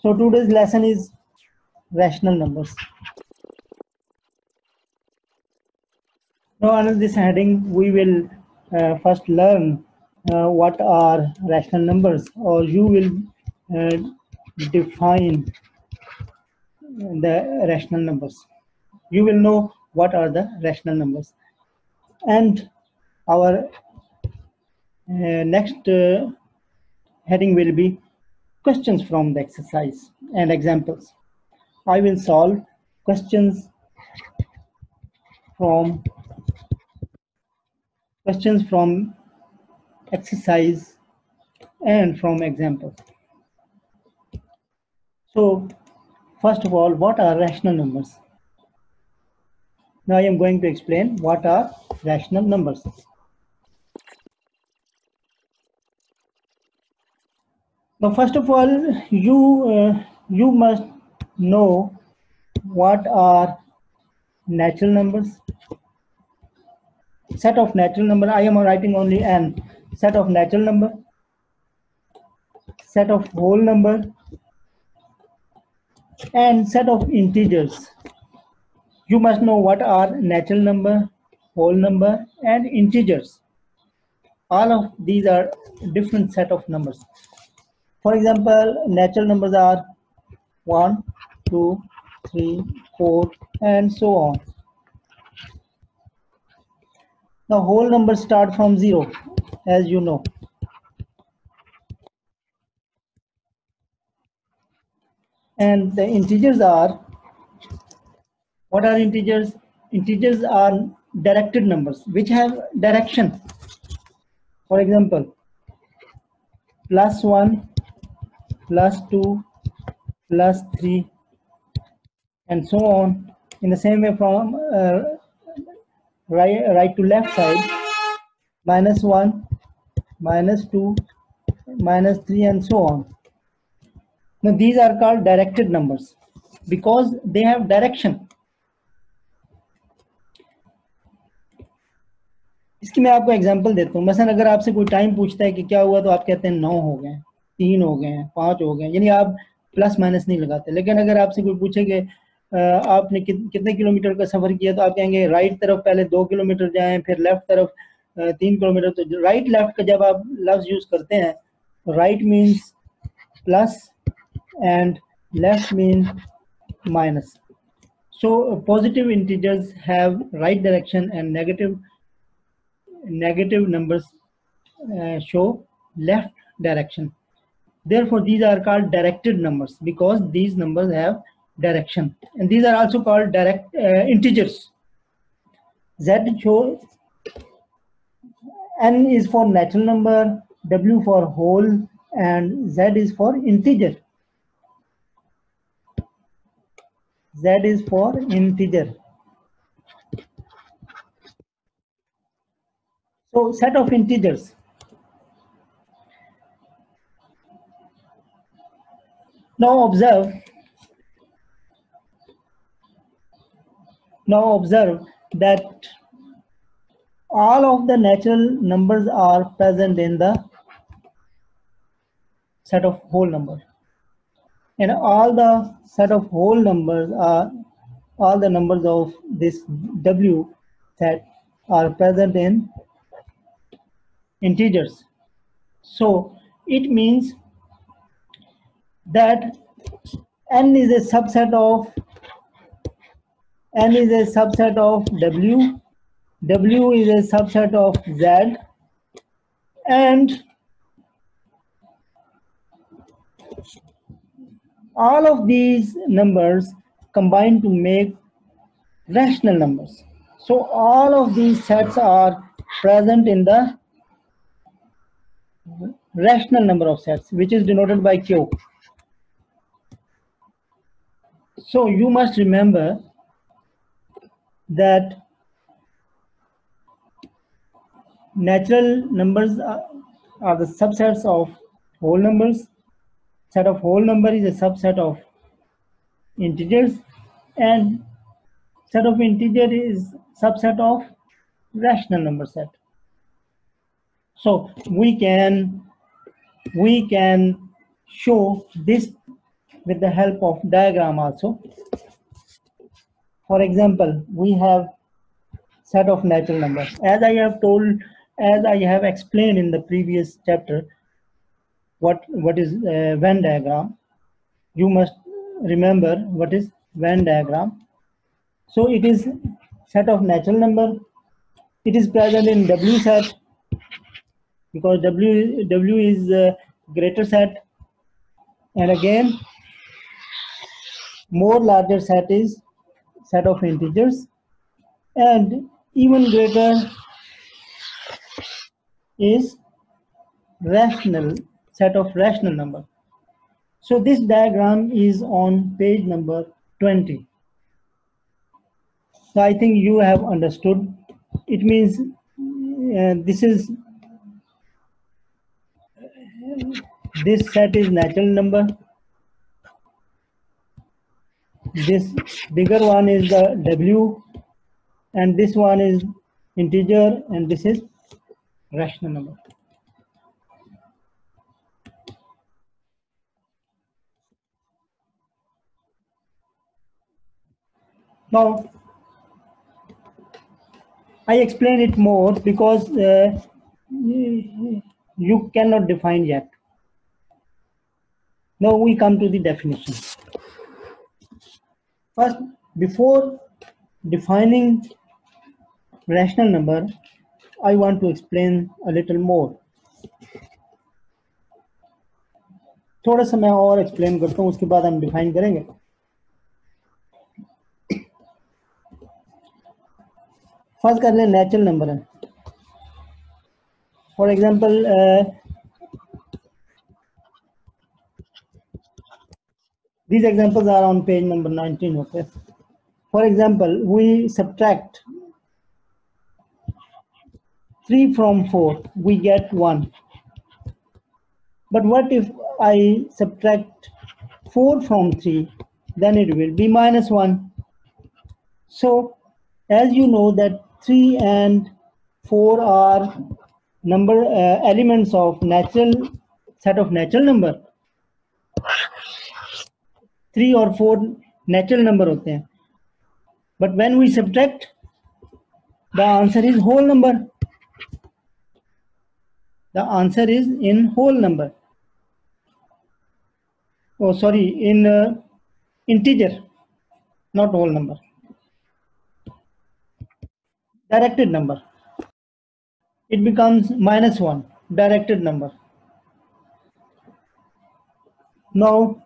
So today's lesson is rational numbers. Now under this heading, we will first learn what are rational numbers, or you will define the rational numbers. You will know what are the rational numbers. And our next heading will be questions from the exercise and examples. I will solve questions from exercise and from examples. So first of all, what are rational numbers? Now I am going to explain what are rational numbers. Now first of all, you must know what are natural numbers. Set of natural number, I am writing only n. Set of natural number, set of whole number, and set of integers. You must know what are natural number, whole number, and integers. All of these are different set of numbers. For example, natural numbers are 1, 2, 3, 4, and so on. Now whole numbers start from 0, as you know. And the integers are, what are integers? Integers are directed numbers which have direction. For example, +1, +2, +3, and so on. In the same way, from right to left side, -1, -2, -3, and so on. Now these are called directed numbers because they have direction. इसकी मैं आपको example देता हूँ. मसलन अगर आपसे कोई time पूछता है कि क्या हुआ, तो आप कहते हैं 9 हो गए, 3 हो गए, 5 हो गए, यानी आप प्लस माइनस नहीं लगाते. लेकिन अगर आपसे कोई पूछे कि आपने कितने किलोमीटर का सफर किया, तो आप कहेंगे राइट तरफ पहले 2 किलोमीटर जाएं, फिर लेफ्ट तरफ 3 किलोमीटर. तो राइट लेफ्ट का जब आप लफ्ज यूज करते हैं, तो right means plus and left means minus. So positive integers have right direction and negative numbers show left direction. Therefore these are called directed numbers because these numbers have direction, and these are also called direct integers. Z shows N is for natural number, W for whole, and Z is for integer. Z is for integer. So set of integers. Now observe that all of the natural numbers are present in the set of whole number, and all the set of whole numbers are, all the numbers of this W set are present in integers. So it means that n is a subset of W, W is a subset of Z, and all of these numbers combine to make rational numbers. So all of these sets are present in the rational number of sets, which is denoted by Q. So you must remember that natural numbers are the subsets of whole numbers. Set of whole number is a subset of integers, and set of integer is subset of rational number set. So we can show this with the help of diagram also. For example, we have set of natural numbers. As I have explained in the previous chapter, what is Venn diagram. You must remember what is Venn diagram. So it is set of natural number. It is present in W set because W is greater set, and again more larger set is set of integers, and even greater is rational set of rational number. So this diagram is on page number 20. So I think you have understood. It means this set is natural number. This bigger one is the W, and this one is integer, and this is rational number. Now, I explain it more because you cannot define yet. Now we come to the definition. First, before defining rational number, I want to explain a little more. थोड़ा सा मैं और explain करता हूँ, उसके बाद हम define करेंगे. फर्स्ट कर लें नेचुरल नंबर है. For example these examples are on page number 19. Okay. For example, we subtract 3 from 4, we get 1. But what if I subtract 4 from 3? Then it will be minus 1. So, as you know that 3 and 4 are elements of set of natural number. 3 or 4 natural number होते हैं. But when we subtract, the answer is whole number. The answer is in whole number. Oh, sorry, in integer, not whole number. Directed number. It becomes minus 1, directed number. Now,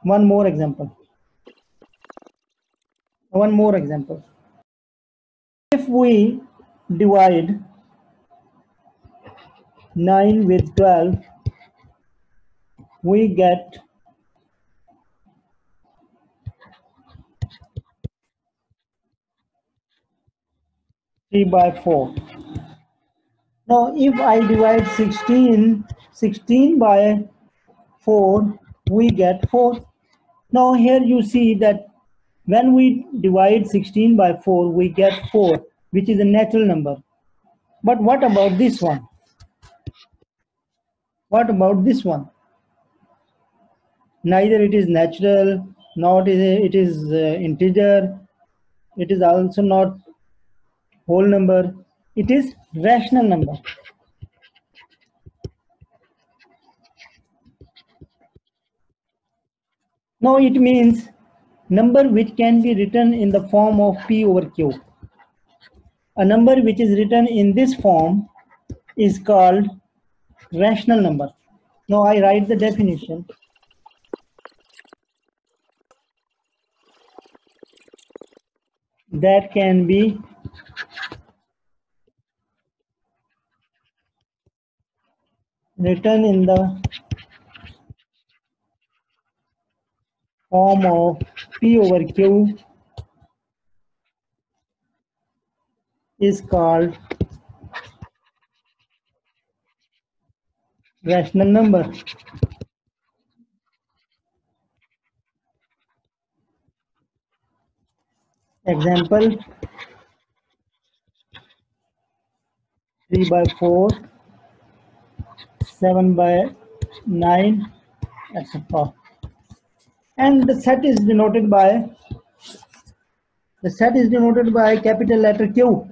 one more example. If we divide 9 with 12, we get 3 by 4. Now, if I divide 16 by 4, we get 4. Now, here you see that when we divide 16 by 4, we get 4, which is a natural number. But what about this one? What about this one? Neither it is natural, nor it is integer. It is also not whole number. It is rational number. Now it means number which can be written in the form of P over Q. A number which is written in this form is called rational number. Now I write the definition. That can be written in the form of P over Q is called rational number. Example, 3 by 4, 7 by 9, etc. And the set is denoted by capital letter Q.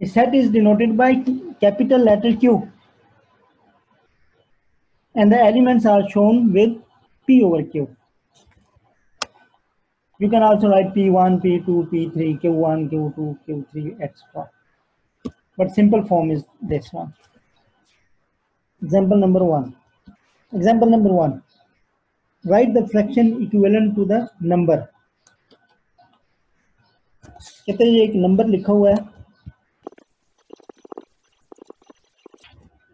A set is denoted by capital letter Q, and the elements are shown with P over Q. You can also write P1, P2, P3, Q1, Q2, Q3, etc. But simple form is this one. Example number one. Example number one. Write the fraction equivalent to the number. कहते हैं ये एक number लिखा हुआ है,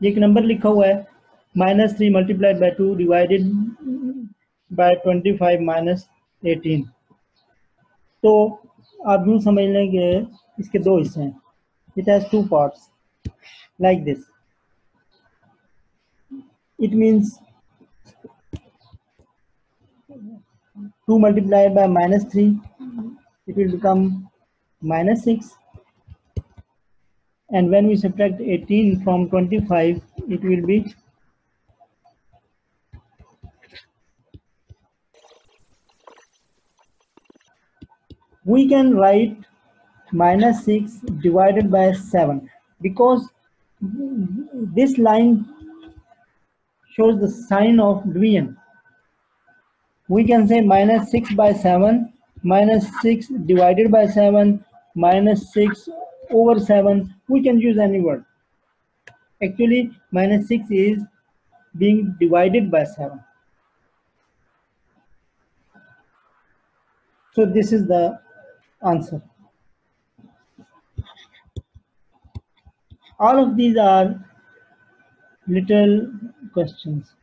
ये एक number लिखा हुआ है -3 multiplied by 2 divided by 25 minus 18. तो आप यूँ समझ लें कि इसके दो हिस्से हैं. It has two parts like this. It means 2 multiplied by -3, it will become -6, and when we subtract 18 from 25, it will be we can write -6 divided by 7 because this line shows the sign of division. We can say -6 by 7, -6 divided by 7, -6 over 7. We can use any word. Actually, -6 is being divided by 7. So this is the answer. All of these are little questions.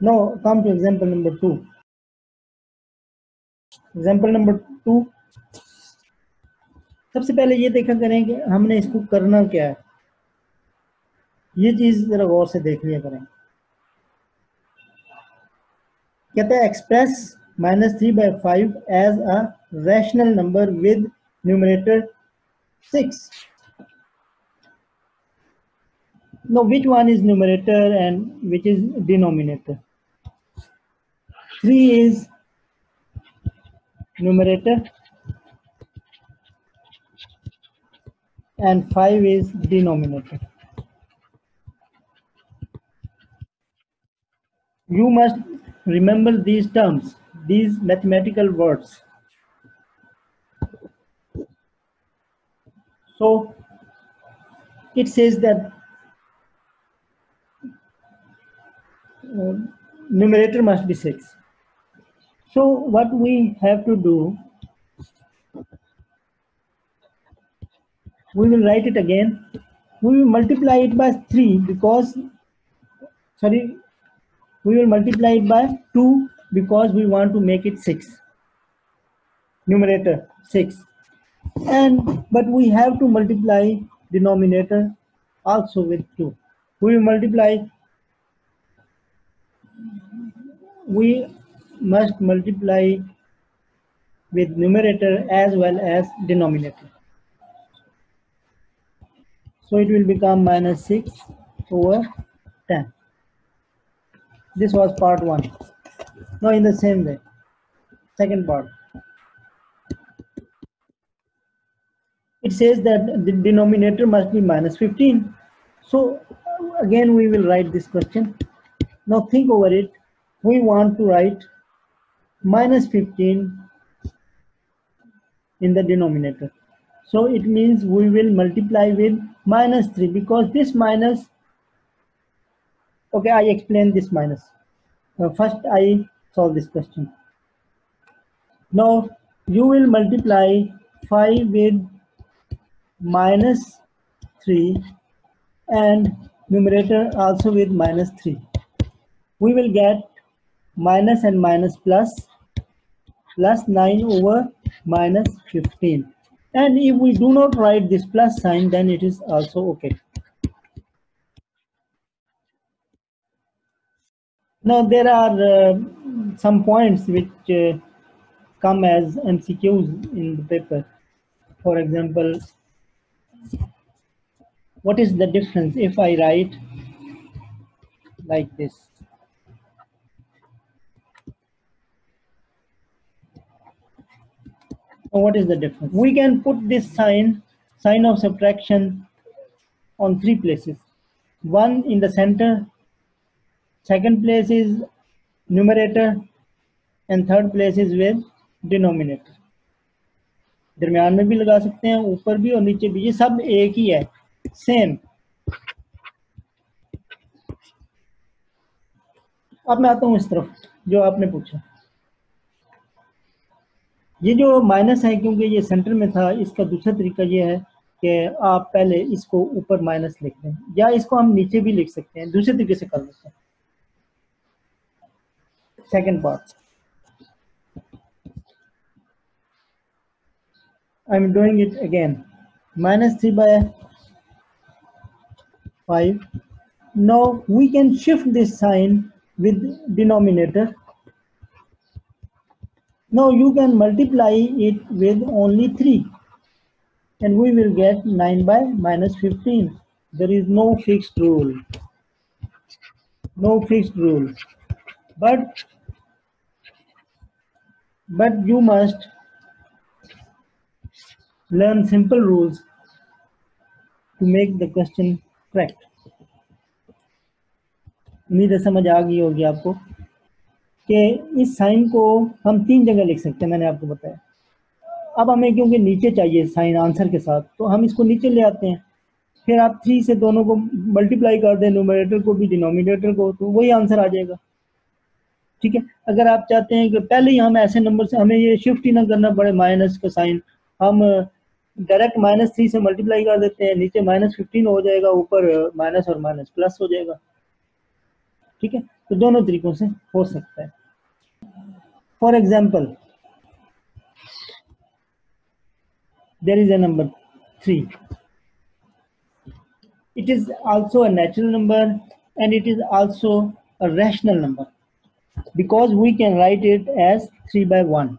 Now come to example number 2. Example number 2. सबसे पहले ये देखा करें कि हमने इसको करना क्या है. ये चीज जरा गौर से देख लिया करें. कहते हैं express -3 by 5 as a rational number with numerator 6. Now which one is numerator and which is denominator? 3 is numerator and 5 is denominator. You must remember these terms, these mathematical words. So it says that numerator must be 6. So what we have to do, we will write it again. We will multiply it by 3 because, sorry, we will multiply it by 2 because we want to make it 6. Numerator 6. But we have to multiply denominator also with 2. We must multiply with numerator as well as denominator. So it will become -6 over 10. This was part 1. Now in the same way, second part. It says that the denominator must be -15. So again we will write this question. Now think over it. We want to write -15 in the denominator. So it means we will multiply with -3 because this minus, okay, I explain this minus. First I solve this question. Now you will multiply 5 with -3 and numerator also with -3. We will get minus and minus plus 9 over -15. And if we do not write this plus sign, then it is also okay. Now there are some points which come as MCQs in the paper. For example, What is the difference if I write like this? What is the difference? We can put this sign of subtraction on three places. One in the center, second place is numerator, and third place is with denominator. दरमियान में भी लगा सकते हैं, ऊपर भी और नीचे भी, ये सब एक ही है, सेम। अब मैं आता हूँ इस तरफ जो आपने पूछा। ये जो माइनस है, क्योंकि ये सेंटर में था, इसका दूसरा तरीका ये है कि आप पहले इसको ऊपर माइनस लिख दें, या इसको हम नीचे भी लिख सकते हैं, दूसरे तरीके से कर लेते हैं। Second part, I am doing it again, -3/5. Now we can shift this sign with denominator. Now you can multiply it with only 3 and we will get 9/-15. There is no fixed rule. No fixed rule. But you must learn simple rules to make the question correct. उम्मीद है समझ आ गई होगी आपको कि इस sign को हम 3 जगह लिख सकते हैं, मैंने आपको बताया। अब हमें क्योंकि नीचे चाहिए साइन आंसर के साथ, तो हम इसको नीचे ले आते हैं, फिर आप 3 से दोनों को मल्टीप्लाई कर दें, न्यूमरेटर को भी डिनोमिनेटर को, तो वही आंसर आ जाएगा। ठीक है। अगर आप चाहते हैं कि पहले ही हम ऐसे नंबर से, हमें ये शिफ्ट ही ना करना पड़े माइनस का साइन, हम डायरेक्ट -3 से मल्टीप्लाई कर देते हैं, नीचे -15 हो जाएगा, ऊपर माइनस और माइनस प्लस हो जाएगा। ठीक है, तो दोनों तरीकों से हो सकता है। For example, there is a number 3. It is also a natural number and it is also a rational number because we can write it as 3/1.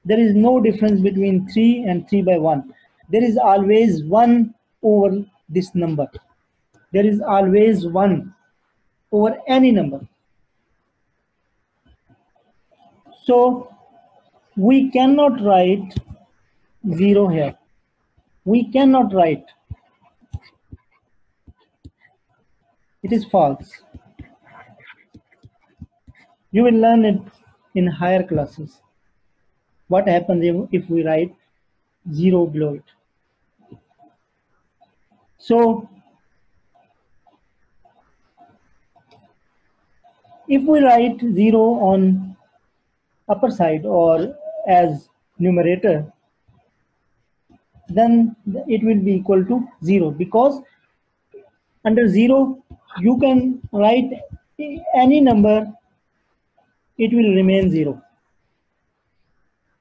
There is no difference between 3 and 3/1. There is always 1 over this number. There is always 1 over any number. So we cannot write 0 here. We cannot write. It is false. You will learn it in higher classes. What happens if we write 0 below it? So if we write 0 on upper side or as numerator, then it will be equal to 0, because under 0 you can write any number, it will remain 0.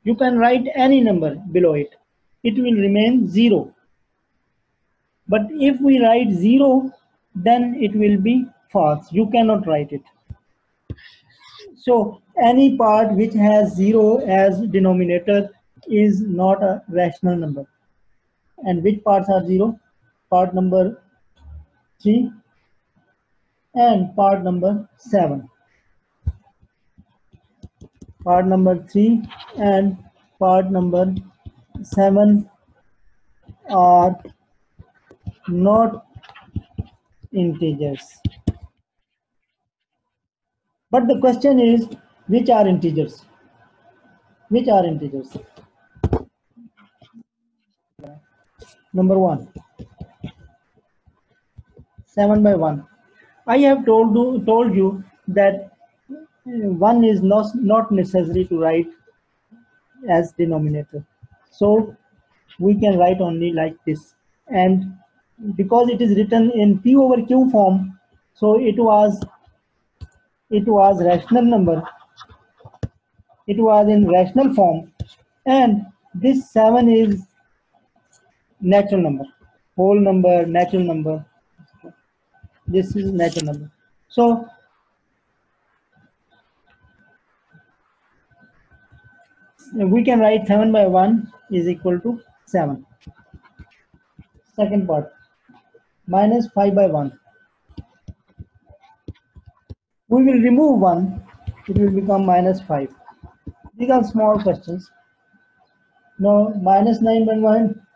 You can write any number below it, it will remain 0. But if we write 0, then it will be false. You cannot write it. So any part which has 0 as denominator is not a rational number. And which parts are 0? Part number 3 and part number 7. Part number 3 and part number 7 are not integers. But the question is, which are integers? Which are integers? Number 1, 7/1. I have told you that 1 is not necessary to write as denominator. So we can write only like this. And because it is written in P over Q form, so it was rational number. It was in rational form, and this 7 is natural number, whole number, natural number. This is natural number. So we can write 7/1 is equal to 7. Second part, minus 5 by 1. We will remove 1, it will become minus 5. These are small questions. Now, minus 9 by 1,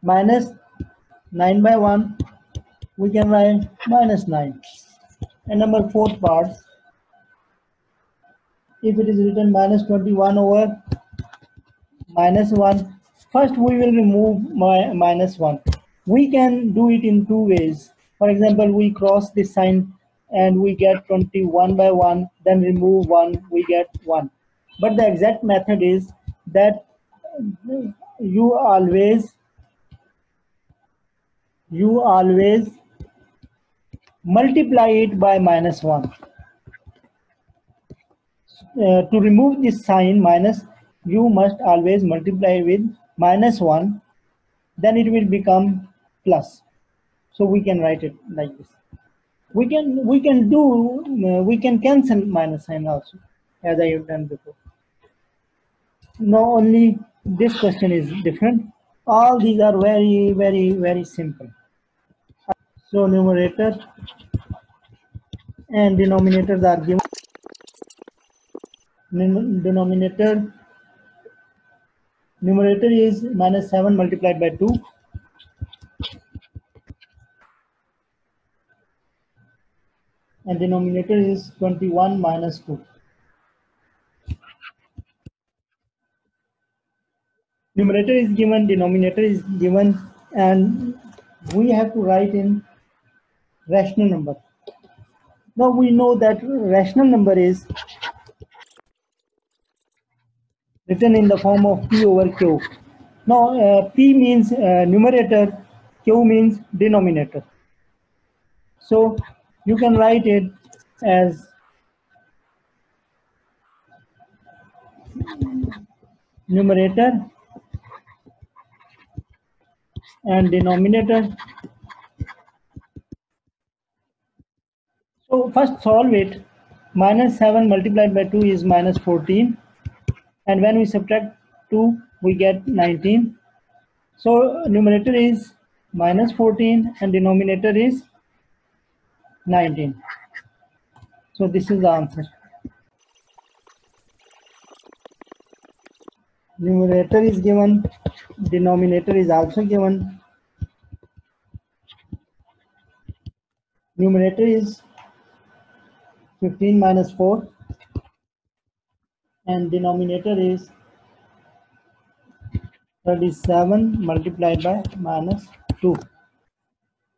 minus 9 by 1, we can write minus 9. And number 4 part, if it is written minus 21 over minus 1, first we will remove minus 1. We can do it in two ways. For example, we cross this sign and we get 21 by 1, then remove 1, we get 1. But the exact method is that you always multiply it by minus 1. To remove this sign minus, you must always multiply with minus 1, then it will become plus. So we can write it like this. We can cancel minus sign also, as I have done before. Now only this question is different. All these are very, very, very simple. So numerator and denominators are given. Numerator is minus 7 multiplied by 2. And denominator is 21 minus 2. Numerator is given, denominator is given, and we have to write in rational number. Now we know that rational number is written in the form of P over Q. Now P means numerator, Q means denominator. So you can write it as numerator and denominator. So first solve it. Minus 7 multiplied by 2 is minus 14. And when we subtract 2, we get 19. So numerator is minus 14 and denominator is 19. So this is the answer. Numerator is given, denominator is also given. Numerator is 15 minus 4 and denominator is 37 multiplied by minus 2.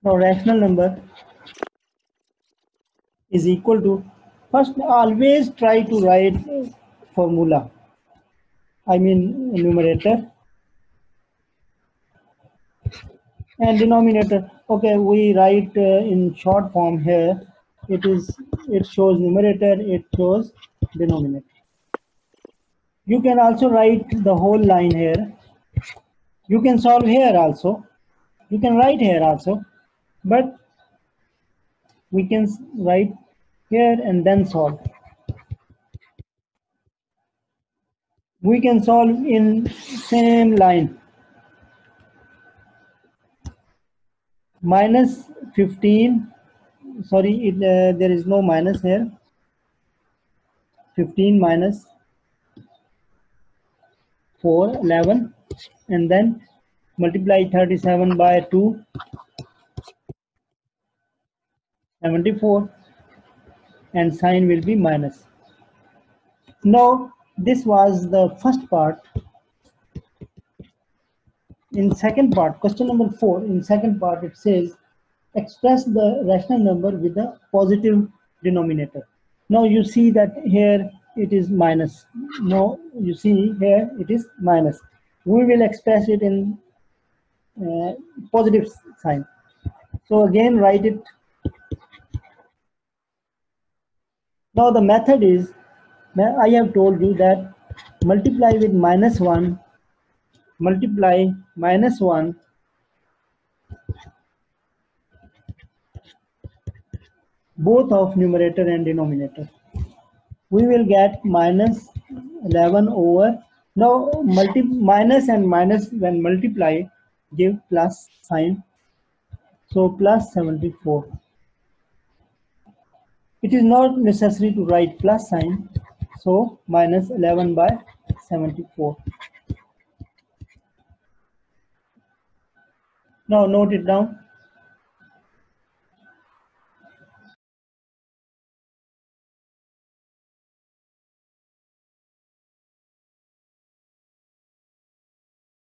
Now rational number is equal to, first always try to write formula, I mean numerator and denominator. Okay, we write in short form here. It shows numerator, it shows denominator. You can also write the whole line here. You can solve here also. You can write here also, but we can write here and then solve. We can solve in same line. Minus 15, sorry, there is no minus here. 15 minus 4, 11, and then multiply 37 by 2, 74, and sign will be minus. Now this was the first part. In second part, question number 4, in second part it says express the rational number with a positive denominator. Now you see that here it is minus. Now you see here it is minus. We will express it in positive sign. So again write it. Now the method is, I have told you that multiply with minus 1, multiply minus 1, both of numerator and denominator. We will get minus 11 over Now minus and minus when multiply give plus sign. So plus 74. It is not necessary to write plus sign. So minus 11 by 74. Now note it down.